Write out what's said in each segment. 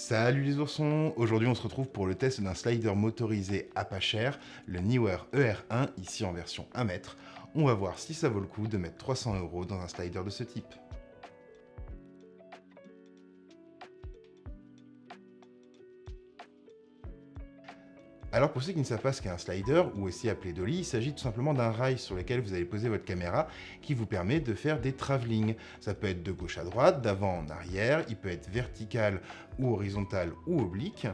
Salut les oursons! Aujourd'hui on se retrouve pour le test d'un slider motorisé à pas cher, le Neewer ER1, ici en version 1 mètre. On va voir si ça vaut le coup de mettre 300 € dans un slider de ce type. Alors pour ceux qui ne savent pas ce qu'est un slider, ou aussi appelé dolly, il s'agit tout simplement d'un rail sur lequel vous allez poser votre caméra qui vous permet de faire des travelling. Ça peut être de gauche à droite, d'avant en arrière, il peut être vertical ou horizontal ou oblique,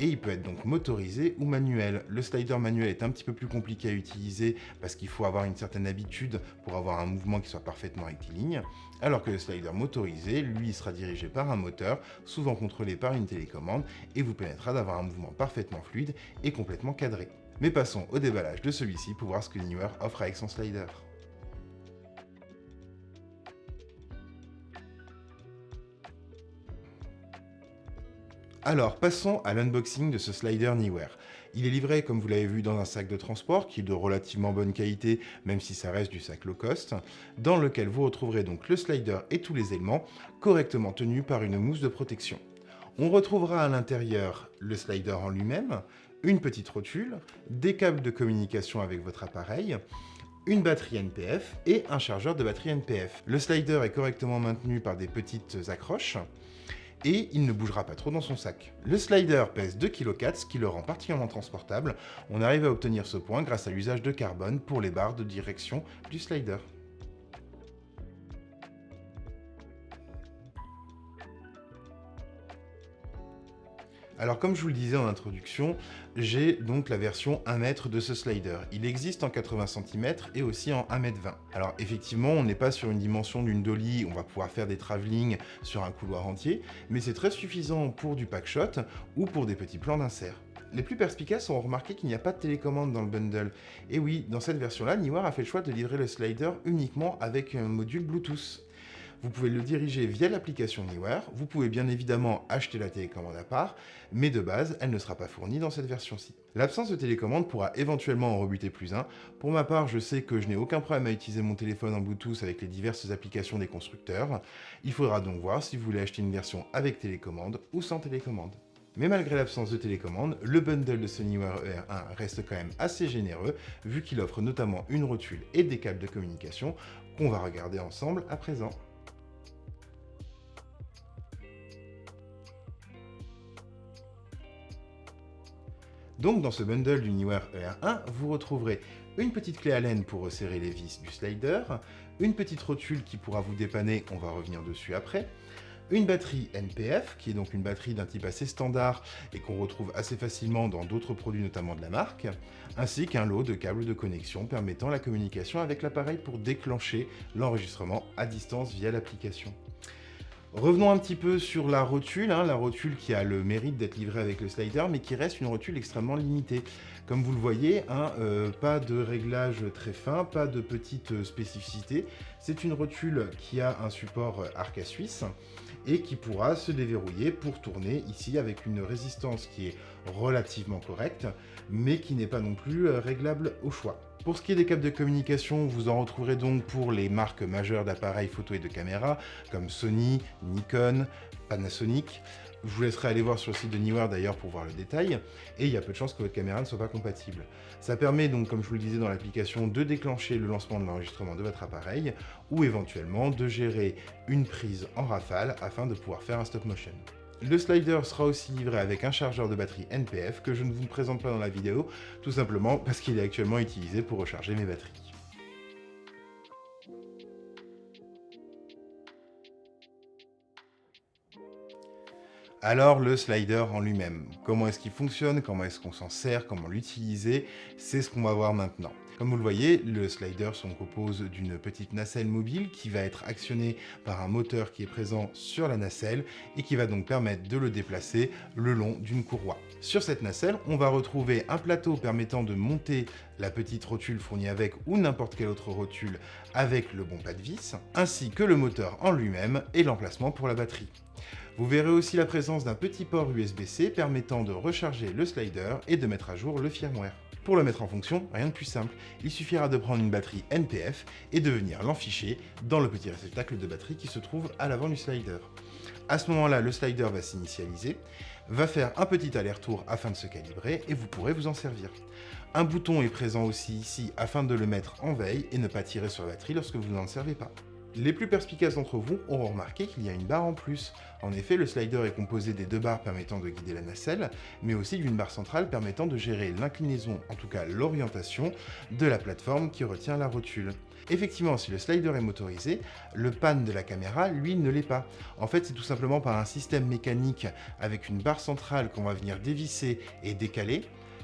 et il peut être donc motorisé ou manuel. Le slider manuel est un petit peu plus compliqué à utiliser parce qu'il faut avoir une certaine habitude pour avoir un mouvement qui soit parfaitement rectiligne, alors que le slider motorisé, lui, sera dirigé par un moteur, souvent contrôlé par une télécommande, et vous permettra d'avoir un mouvement parfaitement fluide et complètement cadré. Mais passons au déballage de celui-ci pour voir ce que le Neewer offre avec son slider. Alors, passons à l'unboxing de ce slider Neewer. Il est livré, comme vous l'avez vu, dans un sac de transport qui est de relativement bonne qualité, même si ça reste du sac low cost, dans lequel vous retrouverez donc le slider et tous les éléments correctement tenus par une mousse de protection. On retrouvera à l'intérieur le slider en lui-même, une petite rotule, des câbles de communication avec votre appareil, une batterie NPF et un chargeur de batterie NPF. Le slider est correctement maintenu par des petites accroches et il ne bougera pas trop dans son sac. Le slider pèse 2,4 kg, ce qui le rend particulièrement transportable. On arrive à obtenir ce point grâce à l'usage de carbone pour les barres de direction du slider. Alors comme je vous le disais en introduction, j'ai donc la version 1 mètre de ce slider. Il existe en 80 cm et aussi en 1,20 m. Alors effectivement, on n'est pas sur une dimension d'une dolly, on va pouvoir faire des travelling sur un couloir entier, mais c'est très suffisant pour du packshot ou pour des petits plans d'insert. Les plus perspicaces ont remarqué qu'il n'y a pas de télécommande dans le bundle. Et oui, dans cette version-là, Neewer a fait le choix de livrer le slider uniquement avec un module Bluetooth. Vous pouvez le diriger via l'application Neewer, vous pouvez bien évidemment acheter la télécommande à part, mais de base, elle ne sera pas fournie dans cette version-ci. L'absence de télécommande pourra éventuellement en rebuter plus un. Pour ma part, je sais que je n'ai aucun problème à utiliser mon téléphone en Bluetooth avec les diverses applications des constructeurs. Il faudra donc voir si vous voulez acheter une version avec télécommande ou sans télécommande. Mais malgré l'absence de télécommande, le bundle de ce Neewer ER1 reste quand même assez généreux, vu qu'il offre notamment une rotule et des câbles de communication qu'on va regarder ensemble à présent. Donc dans ce bundle du Neewer ER1, vous retrouverez une petite clé Allen pour resserrer les vis du slider, une petite rotule qui pourra vous dépanner, on va revenir dessus après, une batterie NPF, qui est donc une batterie d'un type assez standard et qu'on retrouve assez facilement dans d'autres produits notamment de la marque, ainsi qu'un lot de câbles de connexion permettant la communication avec l'appareil pour déclencher l'enregistrement à distance via l'application. Revenons un petit peu sur la rotule qui a le mérite d'être livrée avec le slider, mais qui reste une rotule extrêmement limitée. Comme vous le voyez, pas de réglage très fin, pas de petites spécificités. C'est une rotule qui a un support arc à suisse et qui pourra se déverrouiller pour tourner ici avec une résistance qui est relativement correcte, mais qui n'est pas non plus réglable au choix. Pour ce qui est des câbles de communication, vous en retrouverez donc pour les marques majeures d'appareils photo et de caméra, comme Sony, Nikon, Panasonic. Je vous laisserai aller voir sur le site de Neewer d'ailleurs pour voir le détail, et il y a peu de chances que votre caméra ne soit pas compatible. Ça permet donc, comme je vous le disais dans l'application, de déclencher le lancement de l'enregistrement de votre appareil, ou éventuellement de gérer une prise en rafale afin de pouvoir faire un stop motion. Le slider sera aussi livré avec un chargeur de batterie NPF que je ne vous présente pas dans la vidéo, tout simplement parce qu'il est actuellement utilisé pour recharger mes batteries. Alors le slider en lui-même, comment est-ce qu'il fonctionne, comment est-ce qu'on s'en sert, comment l'utiliser, c'est ce qu'on va voir maintenant. Comme vous le voyez, le slider se compose d'une petite nacelle mobile qui va être actionnée par un moteur qui est présent sur la nacelle et qui va donc permettre de le déplacer le long d'une courroie. Sur cette nacelle, on va retrouver un plateau permettant de monter la petite rotule fournie avec ou n'importe quelle autre rotule avec le bon pas de vis, ainsi que le moteur en lui-même et l'emplacement pour la batterie. Vous verrez aussi la présence d'un petit port USB-C permettant de recharger le slider et de mettre à jour le firmware. Pour le mettre en fonction, rien de plus simple, il suffira de prendre une batterie NPF et de venir l'enficher dans le petit réceptacle de batterie qui se trouve à l'avant du slider. À ce moment-là, le slider va s'initialiser, va faire un petit aller-retour afin de se calibrer et vous pourrez vous en servir. Un bouton est présent aussi ici afin de le mettre en veille et ne pas tirer sur la batterie lorsque vous n'en servez pas. Les plus perspicaces d'entre vous auront remarqué qu'il y a une barre en plus. En effet, le slider est composé des 2 barres permettant de guider la nacelle, mais aussi d'une barre centrale permettant de gérer l'inclinaison, en tout cas l'orientation, de la plateforme qui retient la rotule. Effectivement, si le slider est motorisé, le pan de la caméra, lui, ne l'est pas. En fait, c'est tout simplement par un système mécanique avec une barre centrale qu'on va venir dévisser et décaler,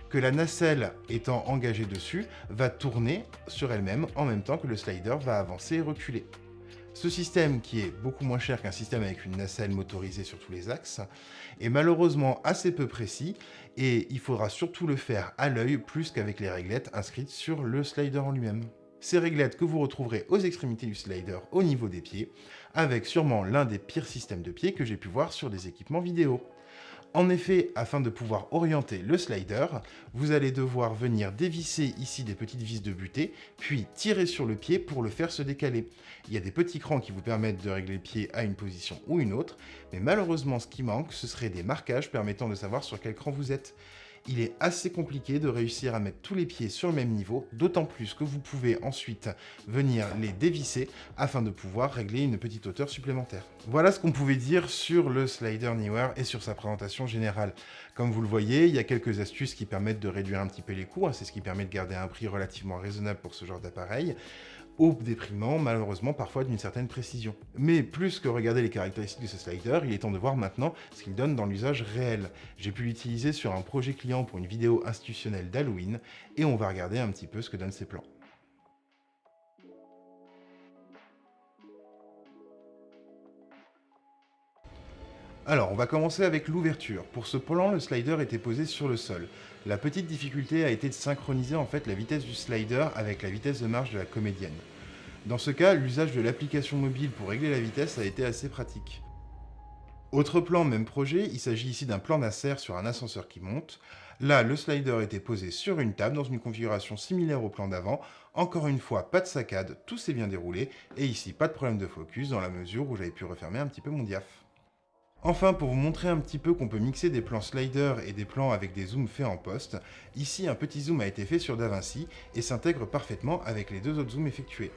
que la nacelle étant engagée dessus, va tourner sur elle-même en même temps que le slider va avancer et reculer. Ce système, qui est beaucoup moins cher qu'un système avec une nacelle motorisée sur tous les axes, est malheureusement assez peu précis et il faudra surtout le faire à l'œil plus qu'avec les réglettes inscrites sur le slider en lui-même. Ces réglettes que vous retrouverez aux extrémités du slider au niveau des pieds, avec sûrement l'un des pires systèmes de pieds que j'ai pu voir sur des équipements vidéo. En effet, afin de pouvoir orienter le slider, vous allez devoir venir dévisser ici des petites vis de butée, puis tirer sur le pied pour le faire se décaler. Il y a des petits crans qui vous permettent de régler le pied à une position ou une autre, mais malheureusement ce qui manque, ce serait des marquages permettant de savoir sur quel cran vous êtes. Il est assez compliqué de réussir à mettre tous les pieds sur le même niveau, d'autant plus que vous pouvez ensuite venir les dévisser afin de pouvoir régler une petite hauteur supplémentaire. Voilà ce qu'on pouvait dire sur le slider Neewer et sur sa présentation générale. Comme vous le voyez, il y a quelques astuces qui permettent de réduire un petit peu les coûts, c'est ce qui permet de garder un prix relativement raisonnable pour ce genre d'appareil, au déprimant malheureusement parfois d'une certaine précision. Mais plus que regarder les caractéristiques de ce slider, il est temps de voir maintenant ce qu'il donne dans l'usage réel. J'ai pu l'utiliser sur un projet client pour une vidéo institutionnelle d'Halloween et on va regarder un petit peu ce que donnent ces plans. Alors, on va commencer avec l'ouverture. Pour ce plan, le slider était posé sur le sol. La petite difficulté a été de synchroniser en fait la vitesse du slider avec la vitesse de marche de la comédienne. Dans ce cas, l'usage de l'application mobile pour régler la vitesse a été assez pratique. Autre plan, même projet, il s'agit ici d'un plan Nasser sur un ascenseur qui monte. Là, le slider était posé sur une table dans une configuration similaire au plan d'avant. Encore une fois, pas de saccade, tout s'est bien déroulé. Et ici, pas de problème de focus dans la mesure où j'avais pu refermer un petit peu mon diaph. Enfin, pour vous montrer un petit peu qu'on peut mixer des plans slider et des plans avec des zooms faits en post, ici un petit zoom a été fait sur DaVinci et s'intègre parfaitement avec les 2 autres zooms effectués.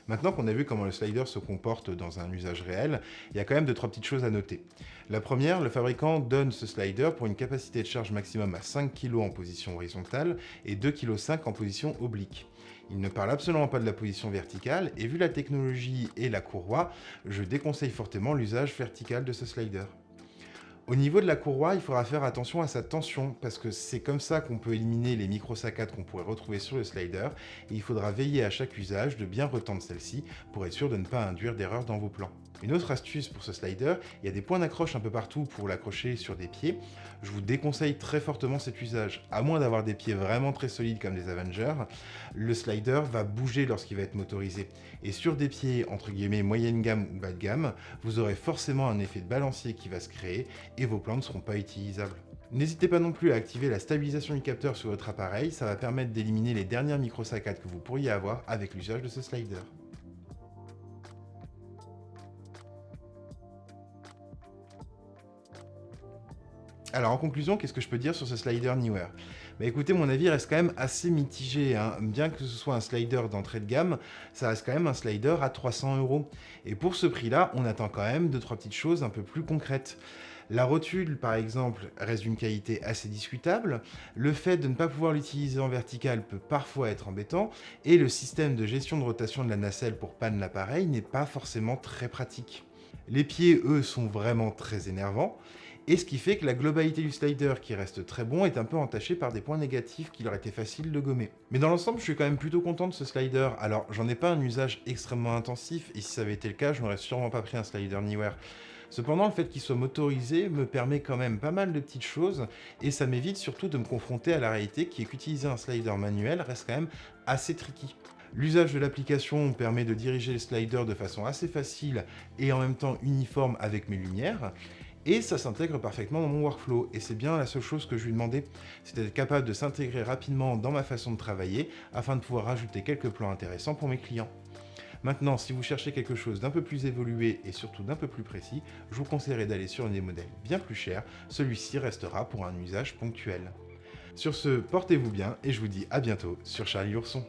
Maintenant qu'on a vu comment le slider se comporte dans un usage réel, il y a quand même 2-3 petites choses à noter. La première, le fabricant donne ce slider pour une capacité de charge maximum à 5 kg en position horizontale et 2,5 kg en position oblique. Il ne parle absolument pas de la position verticale et vu la technologie et la courroie, je déconseille fortement l'usage vertical de ce slider. Au niveau de la courroie, il faudra faire attention à sa tension parce que c'est comme ça qu'on peut éliminer les micro-saccades qu'on pourrait retrouver sur le slider et il faudra veiller à chaque usage de bien retendre celle-ci pour être sûr de ne pas induire d'erreur dans vos plans. Une autre astuce pour ce slider, il y a des points d'accroche un peu partout pour l'accrocher sur des pieds. Je vous déconseille très fortement cet usage. À moins d'avoir des pieds vraiment très solides comme des Avengers, le slider va bouger lorsqu'il va être motorisé. Et sur des pieds entre guillemets moyenne gamme ou bas de gamme, vous aurez forcément un effet de balancier qui va se créer et vos plans ne seront pas utilisables. N'hésitez pas non plus à activer la stabilisation du capteur sur votre appareil, ça va permettre d'éliminer les dernières micro-saccades que vous pourriez avoir avec l'usage de ce slider. Alors en conclusion, qu'est-ce que je peux dire sur ce slider Neewer ? Bah écoutez, mon avis reste quand même assez mitigé, hein. Bien que ce soit un slider d'entrée de gamme, ça reste quand même un slider à 300 €. Et pour ce prix-là, on attend quand même 2-3 petites choses un peu plus concrètes. La rotule, par exemple, reste d'une qualité assez discutable. Le fait de ne pas pouvoir l'utiliser en vertical peut parfois être embêtant. Et le système de gestion de rotation de la nacelle pour panne l'appareil n'est pas forcément très pratique. Les pieds, eux, sont vraiment très énervants. Et ce qui fait que la globalité du slider, qui reste très bon, est un peu entachée par des points négatifs qu'il aurait été facile de gommer. Mais dans l'ensemble, je suis quand même plutôt content de ce slider. Alors, j'en ai pas un usage extrêmement intensif, et si ça avait été le cas, je n'aurais sûrement pas pris un slider Neewer. Cependant, le fait qu'il soit motorisé me permet quand même pas mal de petites choses, et ça m'évite surtout de me confronter à la réalité qui est qu'utiliser un slider manuel reste quand même assez tricky. L'usage de l'application me permet de diriger le slider de façon assez facile et en même temps uniforme avec mes lumières. Et ça s'intègre parfaitement dans mon workflow. Et c'est bien la seule chose que je lui demandais, c'est d'être capable de s'intégrer rapidement dans ma façon de travailler afin de pouvoir rajouter quelques plans intéressants pour mes clients. Maintenant, si vous cherchez quelque chose d'un peu plus évolué et surtout d'un peu plus précis, je vous conseillerais d'aller sur un des modèles bien plus chers, celui-ci restera pour un usage ponctuel. Sur ce, portez-vous bien et je vous dis à bientôt sur Charlie l'ourson.